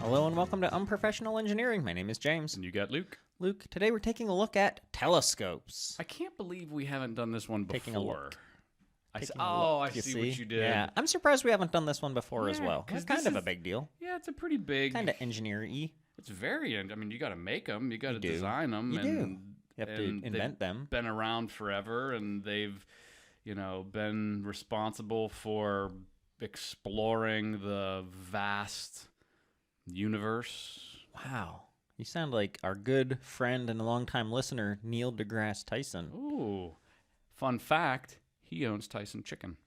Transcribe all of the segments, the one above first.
Hello and welcome to Unprofessional Engineering. My name is James. And you got Luke. Luke, today we're taking a look at telescopes. I can't believe we haven't done this one before. Taking a look. I Taking a look. see what you did. Yeah, I'm surprised we haven't done this one before as Yeah, well. 'cause It's kind this of a is- big deal. Yeah, it's a pretty big. Kind of engineer-y. It's very. I mean, you got to make them. You got to You do. design them. You and, do. You have to and invent them. Been around forever, and they've, been responsible for exploring the vast universe. Wow. You sound like our good friend and longtime listener, Neil deGrasse Tyson. Ooh, fun fact: he owns Tyson Chicken.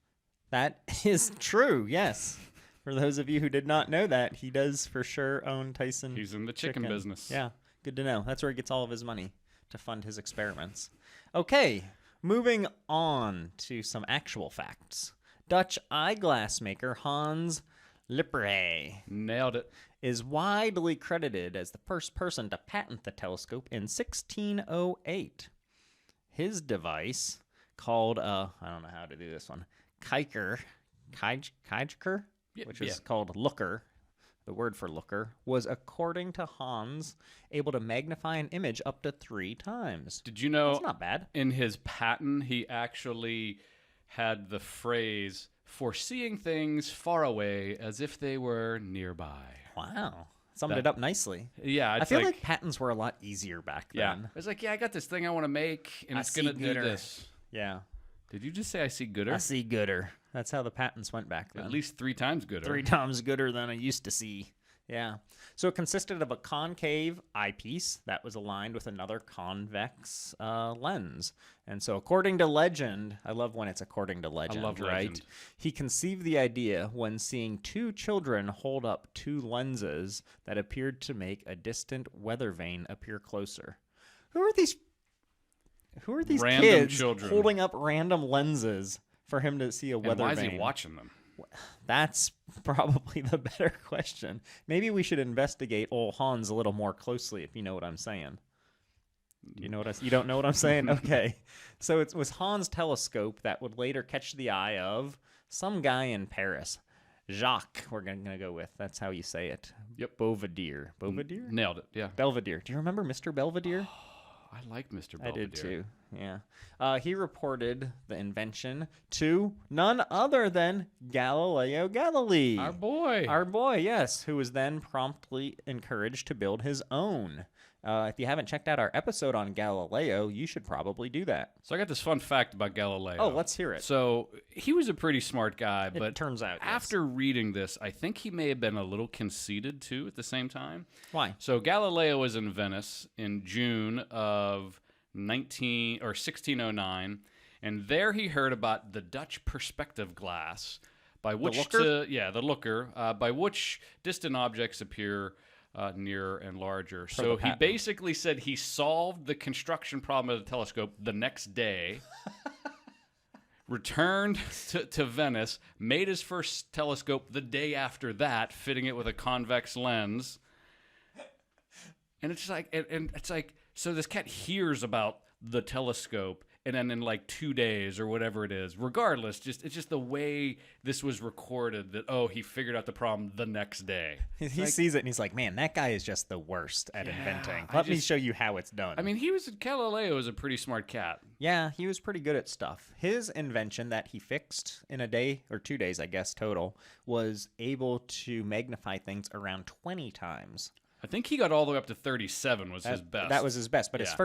That is true, yes. For those of you who did not know that, he does for sure own Tyson. He's in the chicken business. Yeah, good to know. That's where he gets all of his money to fund his experiments. Okay, moving on to some actual facts. Dutch eyeglass maker Hans Lippert Nailed it. is widely credited as the first person to patent the telescope in 1608. His device, called, I don't know how to do this one, Kijker, Yeah, which yeah. is called looker, the word for looker, was, according to Hans, able to magnify an image up to 3 times. Did you know? That's not bad. In his patent, he actually had the phrase "foreseeing things far away as if they were nearby." Wow. Summed it up nicely. Yeah, I feel like patents were a lot easier back yeah. then. It's like, yeah, I got this thing I want to make, and it's gonna do this. Yeah. Did you just say I see gooder? I see gooder. That's how the patents went back then. At least 3 times gooder. 3 times gooder than I used to see. Yeah. So it consisted of a concave eyepiece that was aligned with another convex lens. And so according to legend, I love when it's according to legend, love right? legend. He conceived the idea when seeing 2 children hold up 2 lenses that appeared to make a distant weather vane appear closer. Who are these Random kids children. holding up random lenses for him to see a And weather why vane? is he watching them? That's probably the better question. Maybe we should investigate old Hans a little more closely, if you know what I'm saying. Do you know what you don't know what I'm saying? Okay. So it was Hans' telescope that would later catch the eye of some guy in Paris. Jacques, we're going to go with. That's how you say it. Yep. Belvedere. Belvedere? Nailed it. Yeah. Belvedere. Do you remember Mr. Belvedere? I liked Mr. I Belvedere. did too. Yeah. He reported the invention to none other than Galileo Galilei. Our boy. Our boy, yes, who was then promptly encouraged to build his own. If you haven't checked out our episode on Galileo, you should probably do that. So I got this fun fact about Galileo. Oh, let's hear it. So he was a pretty smart guy, but It turns out, yes. after reading this, I think he may have been a little conceited too at the same time. Why? So Galileo was in Venice in June of 1609, and there he heard about the Dutch perspective glass, by which the looker, by which distant objects appear nearer and larger. So he basically said he solved the construction problem of the telescope the next day. Returned to Venice, made his first telescope the day after that, fitting it with a convex lens. And it's like, so this cat hears about the telescope, and then in like 2 days or whatever it is, regardless, it's just the way this was recorded that, he figured out the problem the next day. He sees it and he's like, man, that guy is just the worst at inventing. Let me show you how it's done. I mean, Galileo was a pretty smart cat. Yeah, he was pretty good at stuff. His invention that he fixed in a day or 2 days, I guess, total, was able to magnify things around 20 times. I think he got all the way up to 37 was his best. That was his best, but his Yeah.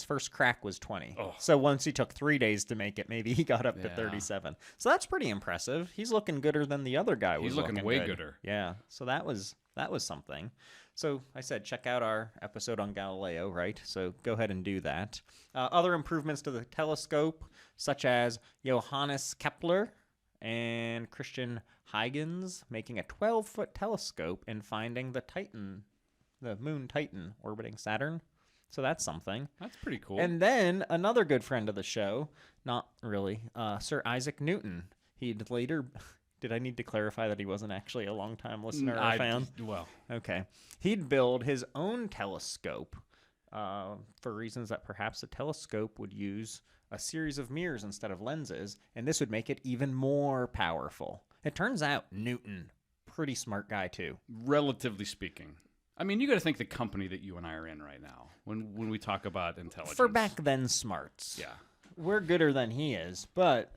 first crack was 20. Oh. So once he took 3 days to make it, maybe he got up to 37. So that's pretty impressive. He's looking gooder than the other guy was. He's looking way gooder. Yeah. So that was something. So I said, check out our episode on Galileo, right? So go ahead and do that. Other improvements to the telescope, such as Johannes Kepler and Christian Huygens making a 12-foot telescope and finding the moon Titan orbiting Saturn. So that's something. That's pretty cool. And then another good friend of the show, not really, Sir Isaac Newton. He'd later... Did I need to clarify that he wasn't actually a longtime listener or fan? Well. Okay. He'd build his own telescope for reasons that perhaps a telescope would use a series of mirrors instead of lenses, and this would make it even more powerful. It turns out Newton pretty smart guy, too. Relatively speaking. I mean, you got to think the company that you and I are in right now when we talk about intelligence. For back then smarts. Yeah. We're gooder than he is, but...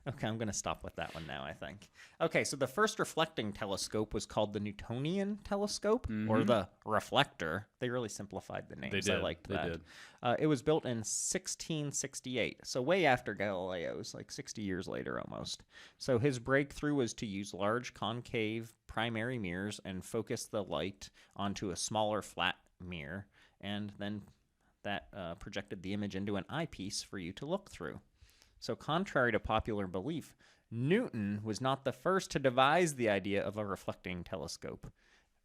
Okay, I'm going to stop with that one now, I think. Okay, so the first reflecting telescope was called the Newtonian telescope, or the reflector. They really simplified the names. They did. I liked They that. did. It was built in 1668, so way after Galileo's, like 60 years later almost. So his breakthrough was to use large concave primary mirrors and focus the light onto a smaller flat mirror, and then that projected the image into an eyepiece for you to look through. So contrary to popular belief, Newton was not the first to devise the idea of a reflecting telescope.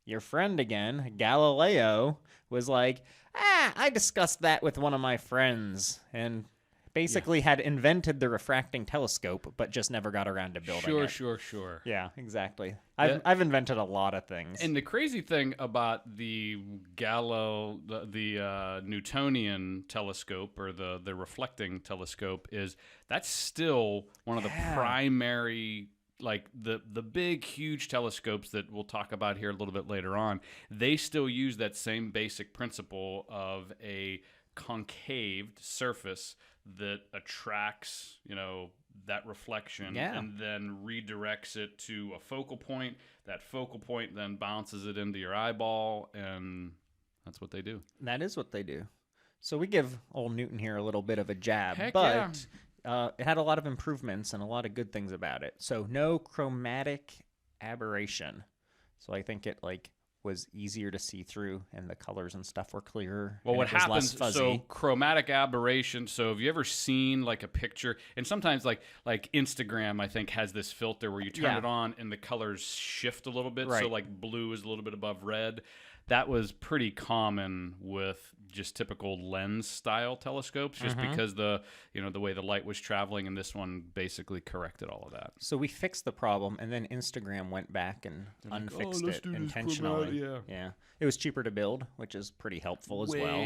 Your friend again, Galileo, was like, I discussed that with one of my friends, and basically had invented the refracting telescope, but just never got around to building it. Sure. Yeah, exactly. I've invented a lot of things. And the crazy thing about the Newtonian telescope, or the reflecting telescope, is that's still one of the primary, like the big, huge telescopes that we'll talk about here a little bit later on. They still use that same basic principle of a concaved surface that attracts, that reflection, and then redirects it to a focal point. That focal point then bounces it into your eyeball, and that's what they do. That is what they do. So we give old Newton here a little bit of a jab, Heck but it had a lot of improvements and a lot of good things about it. So no chromatic aberration. So I think it was easier to see through, and the colors and stuff were clearer. Well, what happens? Less fuzzy. So chromatic aberration. So have you ever seen like a picture? And sometimes like Instagram, I think, has this filter where you turn it on and the colors shift a little bit. Right. So like blue is a little bit above red. That was pretty common with just typical lens style telescopes, just because the way the light was traveling, and this one basically corrected all of that. So we fixed the problem, and then Instagram went back and unfixed it intentionally. Yeah. It was cheaper to build, which is pretty helpful as well.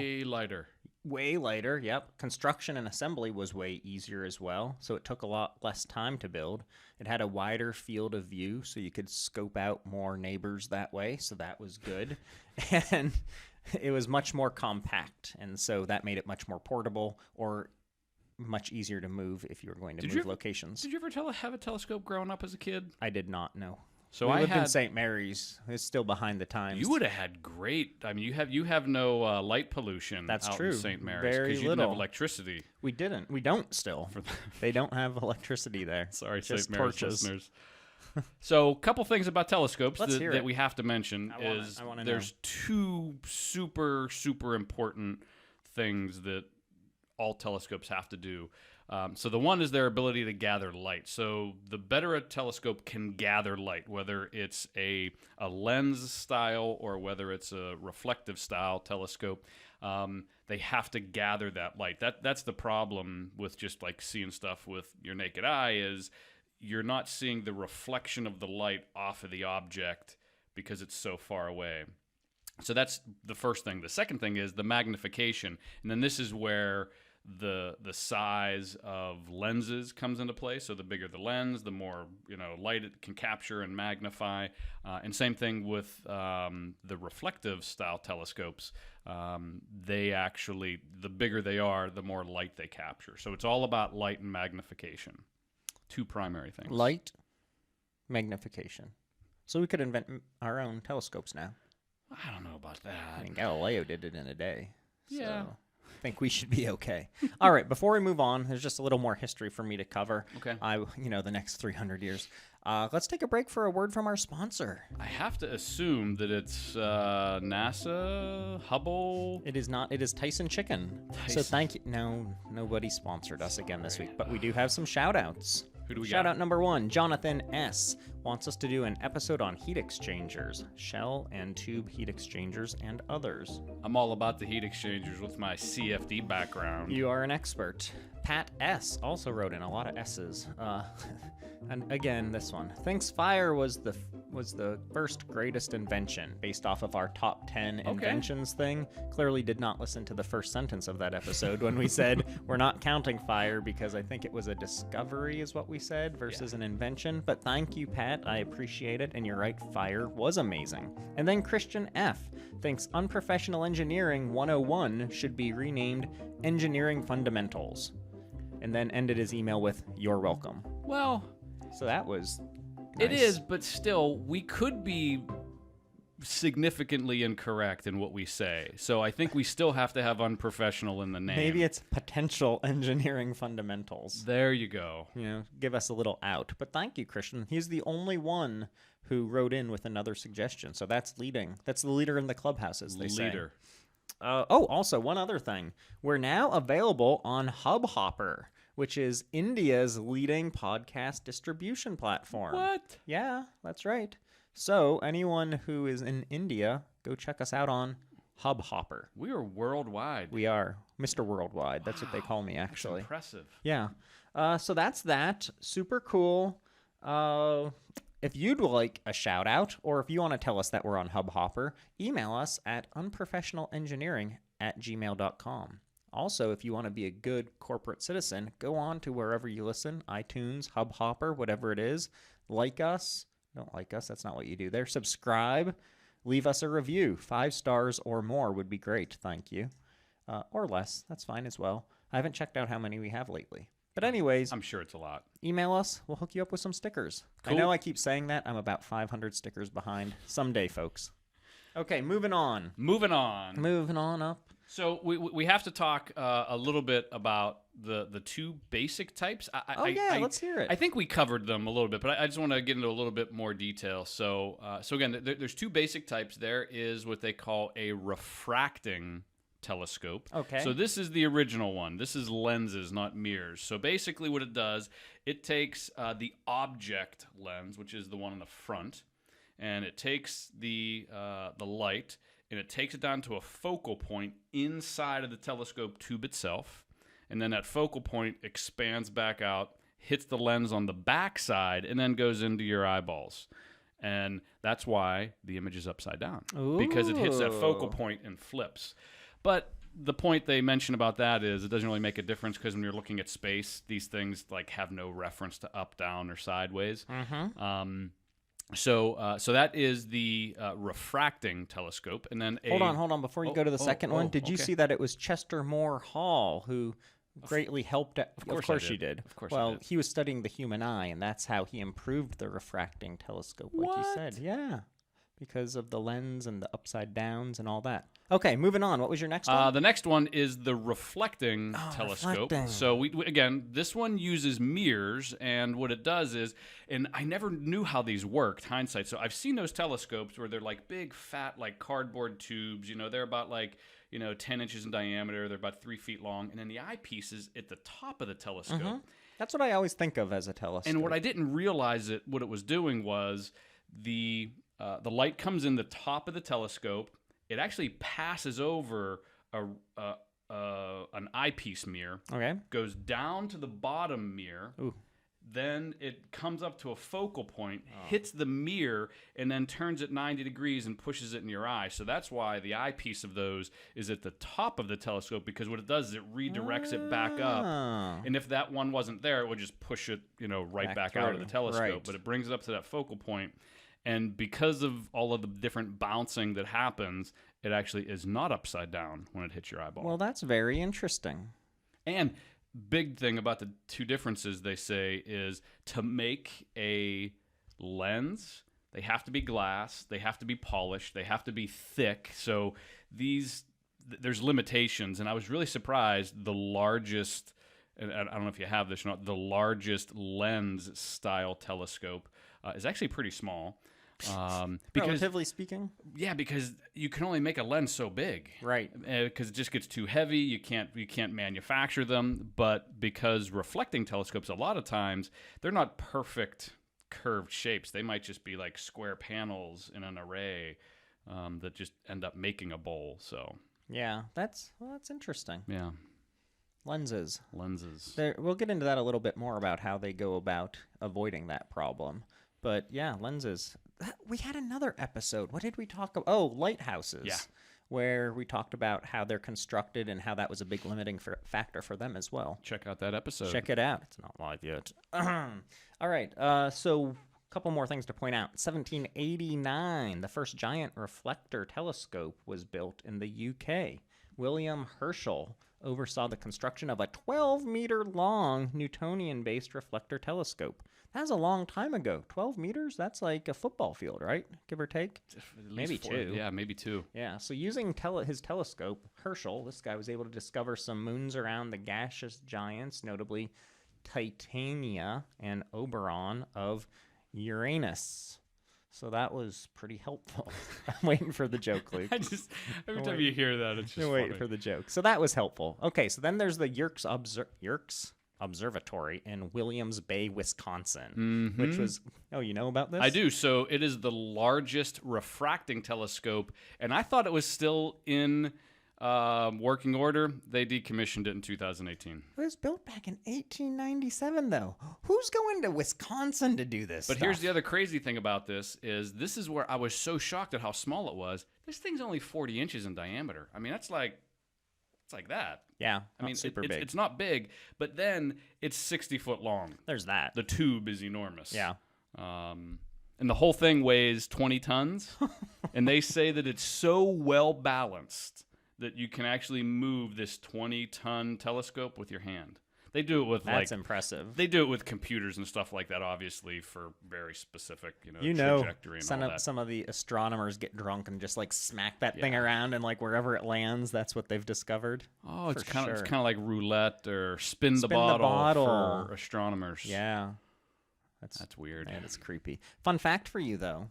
Way lighter, yep. Construction and assembly was way easier as well, so it took a lot less time to build. It had a wider field of view, so you could scope out more neighbors that way, so that was good. And it was much more compact, and so that made it much more portable, or much easier to move if you were going to move locations. Did you ever have a telescope growing up as a kid? I did not, no. So we lived in St. Mary's. It's still behind the times. You would have had great. I mean, you have no light pollution. That's out true. In St. Mary's, Very because you didn't have electricity. We didn't. We don't still. They don't have electricity there. Sorry, just St. Mary's torches. Listeners. So, a couple things about telescopes that we have to mention I wanna there's two super, super important things that all telescopes have to do. So the one is their ability to gather light. So the better a telescope can gather light, whether it's a lens style or whether it's a reflective style telescope, they have to gather that light. That's the problem with just like seeing stuff with your naked eye, is you're not seeing the reflection of the light off of the object because it's so far away. So that's the first thing. The second thing is the magnification. And then this is where the size of lenses comes into play. So the bigger the lens, the more light it can capture and magnify. And same thing with the reflective style telescopes. They actually, the bigger they are, the more light they capture. So it's all about light and magnification. Two primary things. Light, magnification. So we could invent our own telescopes now. I don't know about that. I mean, Galileo did it in a day. Yeah. So I think we should be okay. All right, before we move on, there's just a little more history for me to cover. Okay. The next 300 years. Let's take a break for a word from our sponsor. I have to assume that it's NASA, Hubble. It is not. It is Tyson Chicken. So thank you. No, nobody sponsored us again this week, but we do have some shout-outs. Who do we got? Shout out number 1, Jonathan S. wants us to do an episode on heat exchangers, shell and tube heat exchangers, and others. I'm all about the heat exchangers with my CFD background. You are an expert. Pat S. also wrote in a lot of S's. And again, this one thinks fire was the first greatest invention based off of our top 10 inventions thing. Clearly did not listen to the first sentence of that episode when we said we're not counting fire because I think it was a discovery is what we said versus an invention. But thank you, Pat. chat. I appreciate it. And you're right, fire was amazing. And then Christian F. thinks Unprofessional Engineering 101 should be renamed Engineering Fundamentals. And then ended his email with, "You're welcome." Well, So that was it nice. is, but still, we could be significantly incorrect in what we say. So I think we still have to have unprofessional in the name. Maybe it's potential engineering fundamentals. There you go. Give us a little out. But thank you, Christian. He's the only one who wrote in with another suggestion. So that's leading. That's the leader in the clubhouse, as they say. Leader. Also, one other thing. We're now available on Hubhopper, which is India's leading podcast distribution platform. What? Yeah, that's right. So anyone who is in India, go check us out on Hubhopper. We are worldwide. We are Mr. Worldwide. That's what they call me, actually. That's impressive. Yeah. So that's that. Super cool. If you'd like a shout out, or if you want to tell us that we're on Hubhopper, email us at unprofessionalengineering@gmail.com. Also, if you want to be a good corporate citizen, go on to wherever you listen, iTunes, Hubhopper, whatever it is. Like us. Don't like us. That's not what you do there. Subscribe. Leave us a review. 5 stars or more would be great. Thank you. Or less. That's fine as well. I haven't checked out how many we have lately. But anyways, I'm sure it's a lot. email us. We'll hook you up with some stickers. Cool. I know I keep saying that. I'm about 500 stickers behind. Someday, folks. Okay, moving on. Moving on. Moving on up. So we have to talk a little bit about the two basic types. Let's hear it. I think we covered them a little bit, but I just want to get into a little bit more detail. So again, there's two basic types. There is what they call a refracting telescope. Okay. So this is the original one. This is lenses, not mirrors. So basically what it does, it takes the object lens, which is the one in the front, and it takes the light, and it takes it down to a focal point inside of the telescope tube itself, and then that focal point expands back out, hits the lens on the back side, and then goes into your eyeballs. And that's why the image is upside down, because it hits that focal point and flips. But the point they mention about that is it doesn't really make a difference, because when you're looking at space, these things like have no reference to up, down, or sideways. Mm-hmm. So that is the refracting telescope, and then Hold on. Before you go to the second one, did you okay. see that it was Chester Moore Hall who greatly helped? Of course I you did. Of course I Well, did. he was studying the human eye, and that's how he improved the refracting telescope, like you said. Yeah, because of the lens and the upside downs and all that. Okay, moving on. What was your next one? The next one is the reflecting telescope. reflecting. So we again, this one uses mirrors, and what it does is, and I never knew how these worked, hindsight. So I've seen those telescopes where they're like big, fat, like cardboard tubes. They're about 10 inches in diameter. They're about 3 feet long, and then the eyepiece is at the top of the telescope. Mm-hmm. That's what I always think of as a telescope. And what I didn't realize what it was doing was the light comes in the top of the telescope. It actually passes over an eyepiece mirror. Okay. Goes down to the bottom mirror. Ooh. Then it comes up to a focal point, hits the mirror, and then turns it 90 degrees and pushes it in your eye. So that's why the eyepiece of those is at the top of the telescope, because what it does is it redirects it back up. And if that one wasn't there, it would just push it, right back out of the through. telescope. Right. But it brings it up to that focal point. And because of all of the different bouncing that happens, it actually is not upside down when it hits your eyeball. Well, that's very interesting. And big thing about the two differences, they say, is to make a lens, they have to be glass, they have to be polished, they have to be thick. So there's limitations. And I was really surprised the largest, and I don't know if you have this or not, the largest lens style telescope is actually pretty small. Because Relatively speaking? Yeah, because you can only make a lens so big, Right. Because it just gets too heavy. You can't manufacture them. But because reflecting telescopes, a lot of times they're not perfect curved shapes. They might just be like square panels in an array that just end up making a bowl. So Yeah, that's interesting. yeah, Lenses. We'll get into that a little bit more about how they go about avoiding that problem. But yeah, lenses. We had another episode. What did we talk about? Oh, lighthouses. Yeah. Where we talked about how they're constructed and how that was a big limiting factor for them as well. check out that episode. Check it out. It's not live yet. All right. So couple more things to point out. 1789, the first giant reflector telescope was built in the UK. William Herschel oversaw the construction of a 12-meter-long Newtonian-based reflector telescope. That was a long time ago. 12 meters? That's like a football field, right? Give or take? Maybe 2. Yeah, maybe 2. Yeah, so using his telescope, Herschel, this guy was able to discover some moons around the gaseous giants, notably Titania and Oberon of Uranus. So that was pretty helpful. I'm waiting for the joke, Luke. Every time you hear that, it's just waiting for the joke. So that was helpful. Okay, so then there's the Yerkes Observatory in Williams Bay, Wisconsin, which was, you know about this? I do. So it is the largest refracting telescope, and I thought it was still in working order. They decommissioned it in 2018. It was built back in 1897, though. Who's going to Wisconsin to do this But stuff? here's the other crazy thing about this is where I was so shocked at how small it was. This thing's only 40 inches in diameter. I mean, it's like that. Yeah, I mean, super big. It's not big, but then it's 60 foot long. There's that. The tube is enormous. Yeah. And the whole thing weighs 20 tons. And they say that it's so well balanced that you can actually move this 20-ton telescope with your hand. They do it with That's impressive. They do it with computers and stuff like that, obviously, for very specific, trajectory and all that. Some of the astronomers get drunk and just like smack that thing around, and like wherever it lands, that's what they've discovered. Oh, it's kind of like roulette or spin the bottle for astronomers. Yeah, that's weird. Man, it's creepy. Fun fact for you though: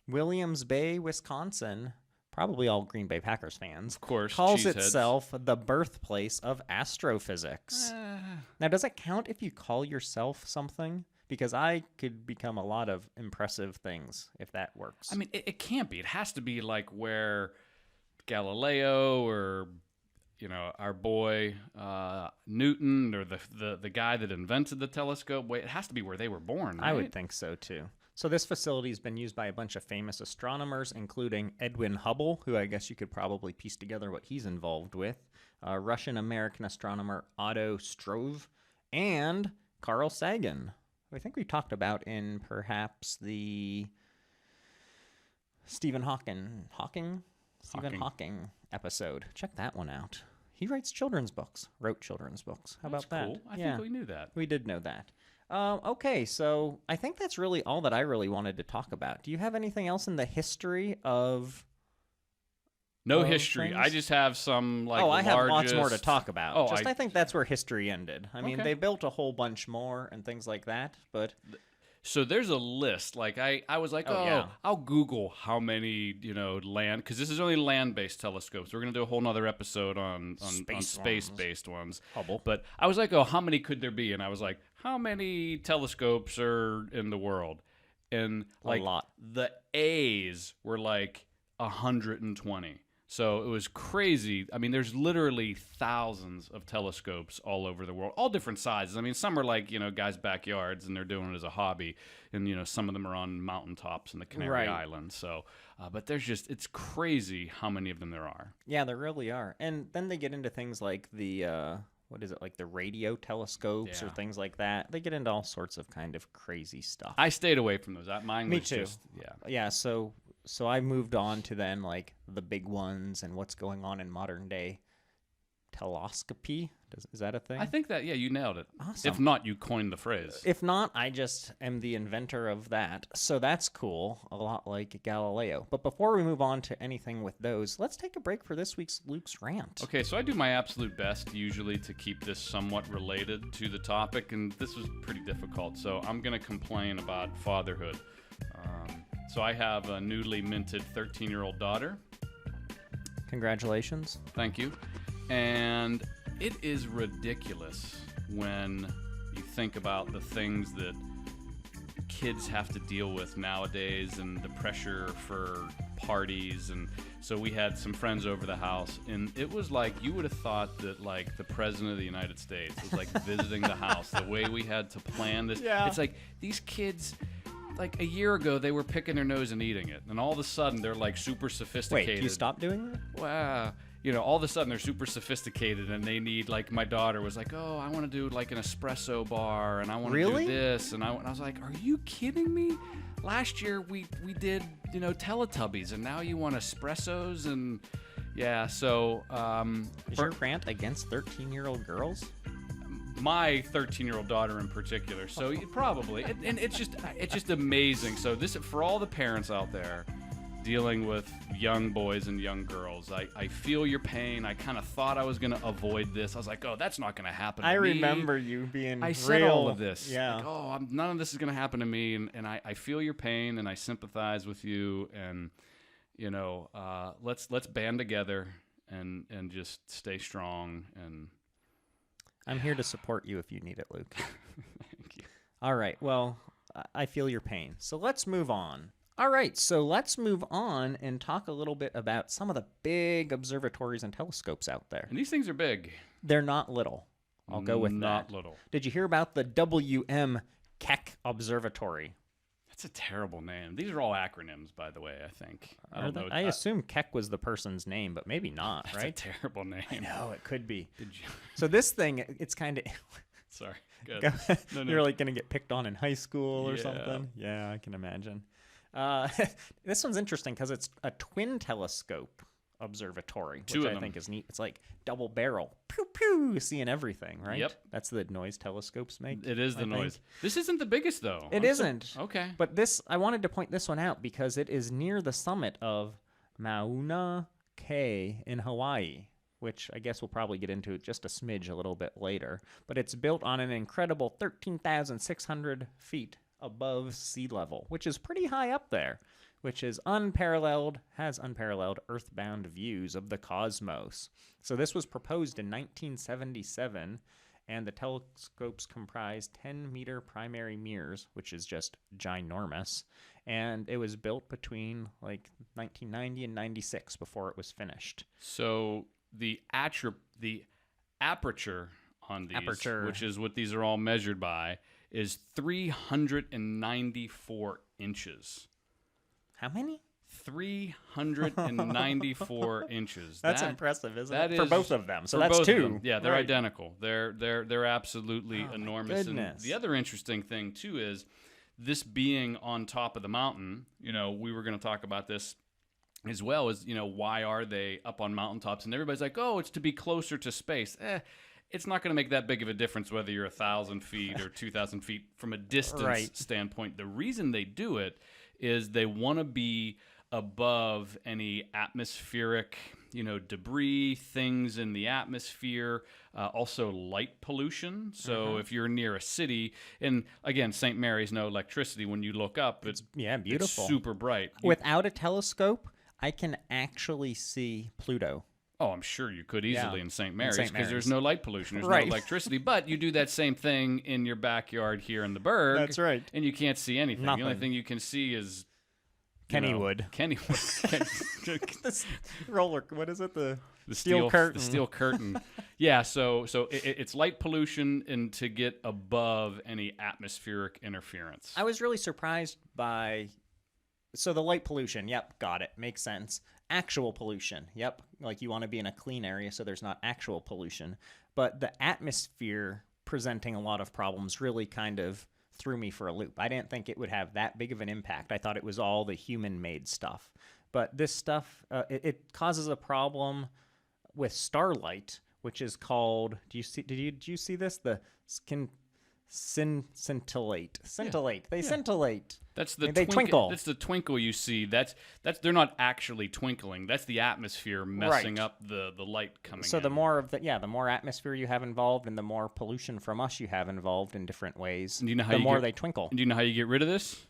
Williams Bay, Wisconsin. Probably all Green Bay Packers fans, of course, calls itself the birthplace of astrophysics. Now, does it count if you call yourself something? Because I could become a lot of impressive things if that works. I mean, it can't be. It has to be like where Galileo or our boy Newton or the guy that invented the telescope. It has to be where they were born, right? I would think so too. So this facility has been used by a bunch of famous astronomers, including Edwin Hubble, who I guess you could probably piece together what he's involved with, Russian-American astronomer Otto Struve, and Carl Sagan, who I think we talked about in perhaps the Stephen Hawking episode. Check that one out. He wrote children's books. How about that? Cool. I think we knew that. We did know that. Okay, so I think that's really all that I really wanted to talk about. Do you have anything else in the history of... No history. Things? I just have some I have lots more to talk about. I think that's where history ended. I mean, Okay. they built a whole bunch more and things like that, but... So there's a list. Like I was like, I'll Google how many, land, because this is only land-based telescopes. We're going to do a whole nother episode on space-based ones. Hubble. But I was like, how many could there be? And I was like, how many telescopes are in the world? And like a lot. The A's were like 120. So it was crazy. I mean, there's literally thousands of telescopes all over the world, all different sizes. I mean, some are like, guys' backyards and they're doing it as a hobby. And, some of them are on mountaintops in the Canary Islands. So, but it's crazy how many of them there are. Yeah, there really are. And then they get into things like the, like the radio telescopes or things like that. They get into all sorts of kind of crazy stuff. I stayed away from those. Mine Me was too. just, Yeah, so I moved on to then like the big ones and what's going on in modern day telescopy. Is that a thing? I think that, you nailed it. Awesome. If not, you coined the phrase. If not, I just am the inventor of that. So that's cool, a lot like Galileo. But before we move on to anything with those, let's take a break for this week's Luke's Rant. Okay, so I do my absolute best usually to keep this somewhat related to the topic, and this was pretty difficult. So I'm going to complain about fatherhood. So I have a newly minted 13-year-old daughter. Congratulations. Thank you. And it is ridiculous when you think about the things that kids have to deal with nowadays and the pressure for parties. And so we had some friends over the house, and it was like you would have thought that like the president of the United States was like visiting the house, the way we had to plan this. Yeah. It's like these kids, like a year ago, they were picking their nose and eating it, and all of a sudden they're like super sophisticated. Wait, you stopped doing that? Wow. all of a sudden they're super sophisticated and they need, like, my daughter was like, oh, I want to do like an espresso bar and I want to Really? do this. And I was like, are you kidding me? Last year we did, Teletubbies and now you want espressos and yeah. So, Is your rant against 13-year-old girls? my 13-year-old daughter in particular. So probably, and it's just amazing. So this, for all the parents out there dealing with young boys and young girls, I feel your pain. I kind of thought I was going to avoid this. I was like, oh, that's not going to happen to me. I remember you being I said all real. of this. Yeah. Like, oh, none of this is going to happen to me. And I feel your pain and I sympathize with you. And, let's band together and just stay strong. And I'm here to support you if you need it, Luke. thank you. All right. Well, I feel your pain. So let's move on. All right. So let's move on and talk a little bit about some of the big observatories and telescopes out there. And these things are big. They're not little. I'll go with Not that. little. Did you hear about the WM Keck Observatory? That's a terrible name. These are all acronyms, by the way, I think. I don't know. I assume Keck was the person's name, but maybe not, That's right? a terrible name. I know, it could be. Did you? So this thing, it's kind of... Sorry. Good. No. You're like going to get picked on in high school or Yeah. something? Yeah, I can imagine. This one's interesting because it's a twin telescope observatory, Two which of I them. think is neat. It's like double barrel. Pew, pew, seeing everything, right? Yep. That's the noise telescopes make. It is the I think. noise. This isn't the biggest, though. It isn't. Okay. But I wanted to point this one out because it is near the summit of Mauna Kea in Hawaii, which I guess we'll probably get into just a smidge a little bit later. But it's built on an incredible 13,600 feet above sea level, which is pretty high up there, which is has unparalleled earthbound views of the cosmos. So this was proposed in 1977, and the telescopes comprise 10-meter primary mirrors, which is just ginormous, and it was built between like 1990 and 96 before it was finished. So the aperture on these, which is what these are all measured by, is 394 inches. How many? 394 inches. That's impressive, isn't that it? For is- both of them. So for that's both of two. them. Yeah, they're Right. identical. They're absolutely Oh, enormous. And goodness. the other interesting thing too is this being on top of the mountain. We were going to talk about this as well as, why are they up on mountaintops? And everybody's like, oh, it's to be closer to space. It's not going to make that big of a difference whether you're 1,000 feet or 2,000 feet from a distance Right. standpoint. The reason they do it is they want to be above any atmospheric, debris, things in the atmosphere, also light pollution. So if you're near a city, and again, St. Mary's, no electricity. When you look up, it's beautiful. It's super bright. Without a telescope, I can actually see Pluto. Oh, I'm sure you could easily in St. Mary's St. because there's Mary's. no light pollution. There's Right. no electricity. But you do that same thing in your backyard here in the Berg. That's right. And you can't see anything. Nothing. The only thing you can see is Kennywood. Kennywood. This roller, what is it? The steel curtain. The steel curtain. Yeah, so it's light pollution and to get above any atmospheric interference. I was really surprised by... So the light pollution, yep, got it. Makes sense. Actual pollution, yep. Like you want to be in a clean area so there's not actual pollution. But the atmosphere presenting a lot of problems really kind of threw me for a loop. I didn't think it would have that big of an impact. I thought it was all the human-made stuff. But this stuff, it causes a problem with starlight, which is called... Did you see this? The scintillate. Scintillate. They scintillate. That's the They twinkle. That's the twinkle you see. That's they're not actually twinkling. That's the atmosphere messing Right. up the light coming So in. the more atmosphere you have involved and the more pollution from us you have involved in different ways, And you know how the you more get- they twinkle And do you know how you get rid of this?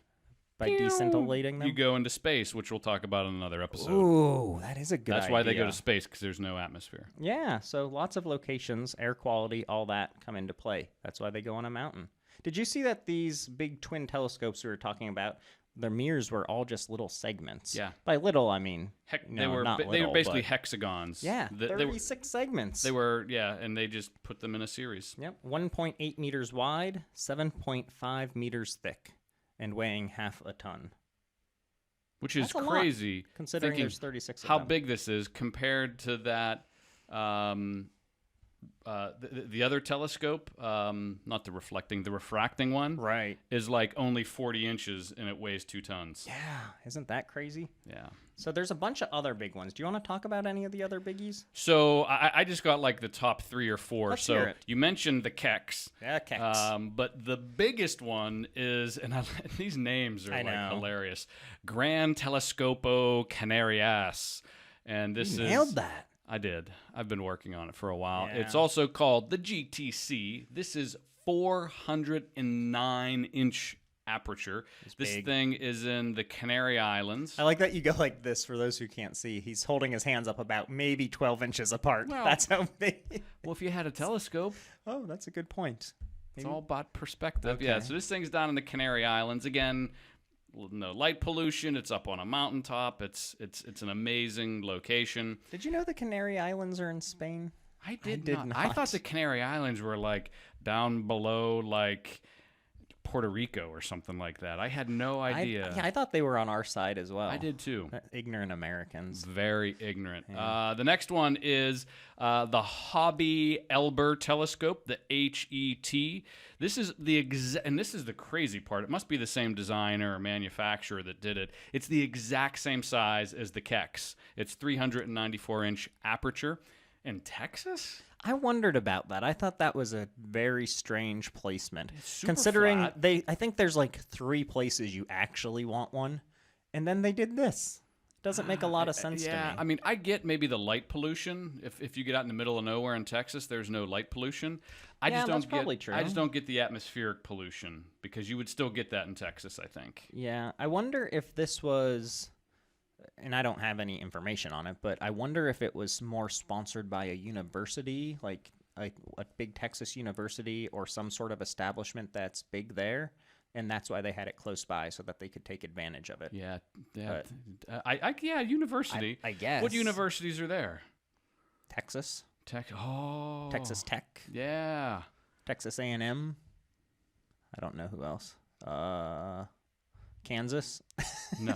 by descintillating them. You go into space, which we'll talk about in another episode. Ooh, that is a good That's why they go idea. to space, because there's no atmosphere. Yeah, so lots of locations, air quality, all that come into play. That's why they go on a mountain. Did you see that these big twin telescopes we were talking about, their mirrors were all just little segments? Yeah. By little, I mean, They were not they were little, basically but- hexagons. Yeah, They were 36 segments. they were and they just put them in a series. Yep, 1.8 meters wide, 7.5 meters thick, and weighing half a ton. which is That's a lot, crazy. considering thinking there's 36 of how them. big this is compared to that. The other telescope, not the refracting one, Right. is like only 40 inches and it weighs 2 tons. Yeah, isn't that crazy? Yeah. So there's a bunch of other big ones. Do you want to talk about any of the other biggies? So I just got like the top 3 or 4. Let's so hear it. you mentioned the Kex. Yeah, Kex. But the biggest one is, and these names are I like know. hilarious. Gran Telescopo Canarias. And this You is nailed that. I did. I've been working on it for a while. Yeah. It's also called the GTC. This is 409-inch aperture. This big. thing is in the Canary Islands. I like that you go like this for those who can't see. He's holding his hands up about maybe 12 inches apart. Well- That's how big. Well, if you had a telescope, Oh, that's a good point. it's all about perspective. Okay. Yeah, so this thing's down in the Canary Islands. Again, no light pollution. It's up on a mountaintop. It's an amazing location. Did you know the Canary Islands are in Spain? I did did not. I not. thought the Canary Islands were like down below like Puerto Rico or something like that. I had no idea. I thought they were on our side as well. I did too. Ignorant Americans. Very ignorant. The next one is the Hobby Elber Telescope, the HET. This is and this is the crazy part. It must be the same designer or manufacturer that did it. It's the exact same size as the Kex. It's 394-inch aperture. In Texas? I wondered about that. I thought that was a very strange placement. super Considering flat. I think there's like 3 places you actually want one, and then they did this. Doesn't make a lot of sense to me. I mean, I get maybe the light pollution. If you get out in the middle of nowhere in Texas, there's no light pollution. I Yeah, just don't that's probably true. I just don't get the atmospheric pollution because you would still get that in Texas, I think. Yeah, I wonder if this was, and I don't have any information on it, but I wonder if it was more sponsored by a university, like a big Texas university or some sort of establishment that's big there, and that's why they had it close by so that they could take advantage of it. Yeah. Yeah, university. I guess. What universities are there? Texas, Texas Tech, Yeah. Texas A&M. I don't know who else. Kansas. No.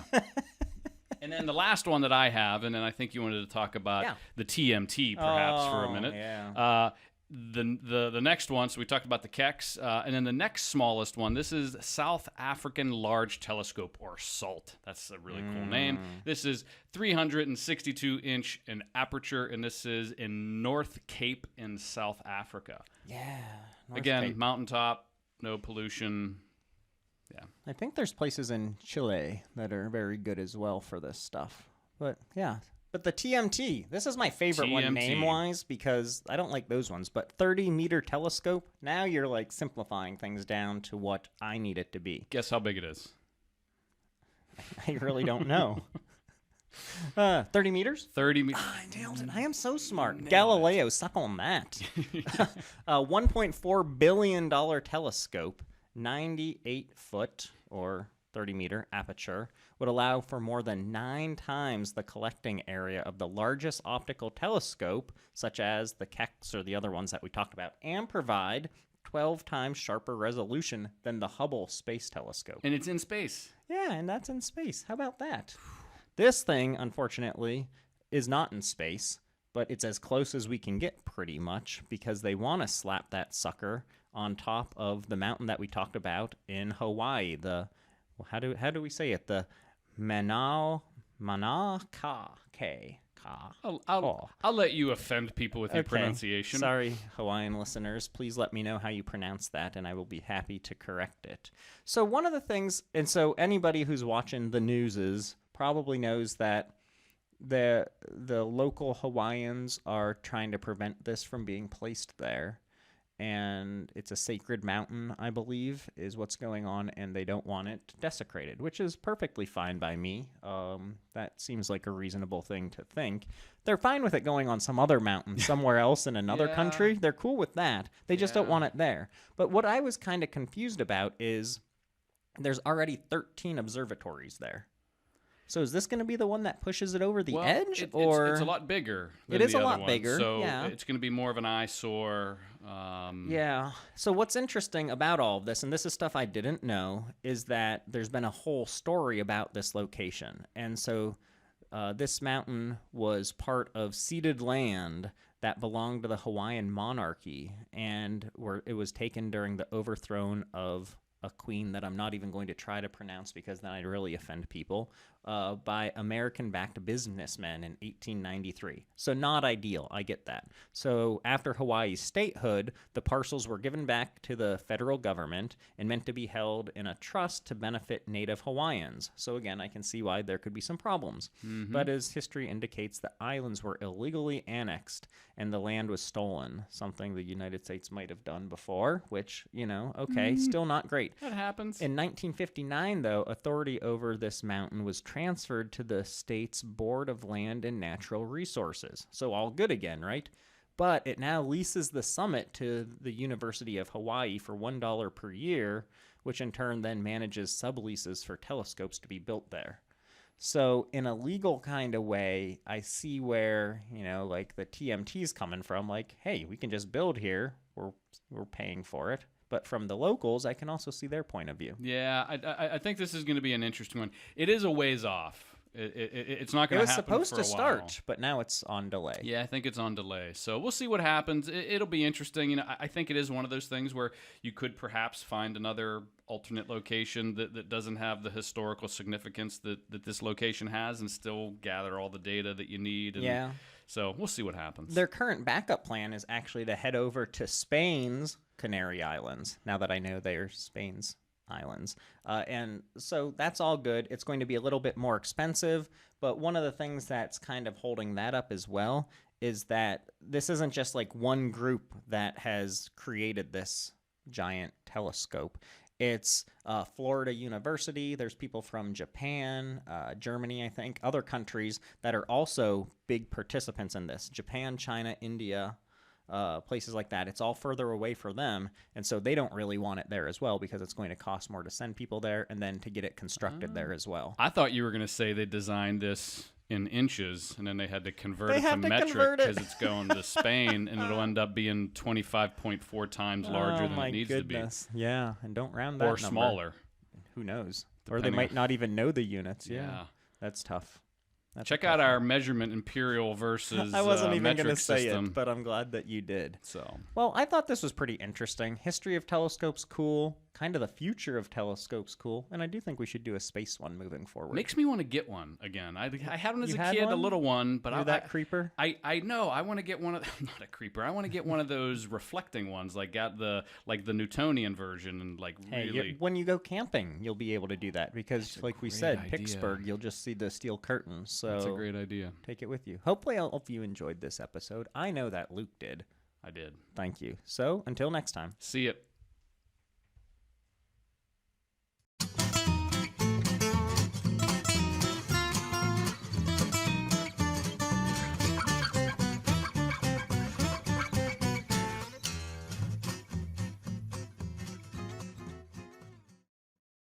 And then the last one that I have, and then I think you wanted to talk about the TMT perhaps for a minute. Yeah. The next one, so we talked about the Kex, and then the next smallest one, this is South African Large Telescope, or SALT. That's a really cool name. This is 362-inch in aperture, and this is in North Cape in South Africa. Yeah. North Again, Cape. mountaintop, no pollution. Yeah. I think there's places in Chile that are very good as well for this stuff. But yeah. But the TMT, this is my favorite one TMT. name-wise because I don't like those ones. But 30-meter telescope, now you're like simplifying things down to what I need it to be. Guess how big it is? I really don't know. 30 meters? 30 meters. I nailed it. I am so smart. Galileo, suck on that. $1.4 billion telescope, 98-foot or 30-meter aperture, would allow for more than 9 times the collecting area of the largest optical telescope, such as the Kex or the other ones that we talked about, and provide 12 times sharper resolution than the Hubble Space Telescope. And it's in space. Yeah, and that's in space. How about that? This thing, unfortunately, is not in space, but it's as close as we can get pretty much because they want to slap that sucker on top of the mountain that we talked about in Hawaii. The how do we say it? The Mauna Kea. I'll let you offend people with your pronunciation. Sorry, Hawaiian listeners. Please let me know how you pronounce that, and I will be happy to correct it. So one of the things, and so anybody who's watching the news probably knows that the local Hawaiians are trying to prevent this from being placed there. And it's a sacred mountain, I believe, is what's going on, and they don't want it desecrated, which is perfectly fine by me. That seems like a reasonable thing to think. They're fine with it going on some other mountain somewhere else in another country. They're cool with that. They just don't want it there. But what I was kind of confused about is there's already 13 observatories there. So is this going to be the one that pushes it over the Well, edge, it's or a lot bigger. It Than is the a other lot one, bigger, so yeah. it's going to be more of an eyesore. Yeah. So what's interesting about all of this, and this is stuff I didn't know, is that there's been a whole story about this location. And so this mountain was part of ceded land that belonged to the Hawaiian monarchy, and it was taken during the overthrow of a queen that I'm not even going to try to pronounce because then I'd really offend people, by American-backed businessmen in 1893. So not ideal, I get that. So after Hawaii's statehood, the parcels were given back to the federal government and meant to be held in a trust to benefit native Hawaiians. So again, I can see why there could be some problems. But as history indicates, the islands were illegally annexed and the land was stolen, something the United States might have done before, which, okay, still not great. That happens. In 1959, though, authority over this mountain was transferred to the state's Board of Land and Natural Resources. So all good again, right? But it now leases the summit to the University of Hawaii for $1 per year, which in turn then manages subleases for telescopes to be built there. So in a legal kind of way, I see where, like the TMT's coming from, like, hey, we can just build here. We're paying for it. But from the locals, I can also see their point of view. Yeah, I think this is going to be an interesting one. It is a ways off. It's not going to happen for a while. It was supposed to start, but now it's on delay. Yeah, I think it's on delay. So we'll see what happens. It'll be interesting. I think it is one of those things where you could perhaps find another alternate location that doesn't have the historical significance that this location has and still gather all the data that you need. And so we'll see what happens. Their current backup plan is actually to head over to Spain's Canary Islands, now that I know they're Spain's islands. And so that's all good. It's going to be a little bit more expensive, but one of the things that's kind of holding that up as well is that this isn't just like one group that has created this giant telescope. It's Florida University. There's people from Japan, Germany, I think, other countries that are also big participants in this. Japan, China, India, places like that. It's all further away for them, and so they don't really want it there as well because it's going to cost more to send people there and then to get it constructed there as well. I thought you were going to say they designed this in inches and then they had to convert it to metric because it's going to Spain and it'll end up being 25.4 times larger than it needs to be. Yeah, and don't round that or number. Smaller. Who knows? Or they might not even know the units. Yeah. That's tough. Check out our measurement imperial versus I wasn't even going to say it, but I'm glad that you did. So, well, I thought this was pretty interesting. History of telescopes, cool. Kind of the future of telescopes, cool. And I do think we should do a space one moving forward. Makes me want to get one again. I had one as a kid, one? a little one, but You're that creeper. I know. I want to get one of. I'm not a creeper. I want to get one of those reflecting ones, like the Newtonian version, and really. When you go camping, you'll be able to do that because, like we said, idea. Pittsburgh, you'll just see the steel curtains. So that's a great idea. Take it with you. Hopefully, I hope you enjoyed this episode. I know that Luke did. I did. Thank you. So until next time. See ya.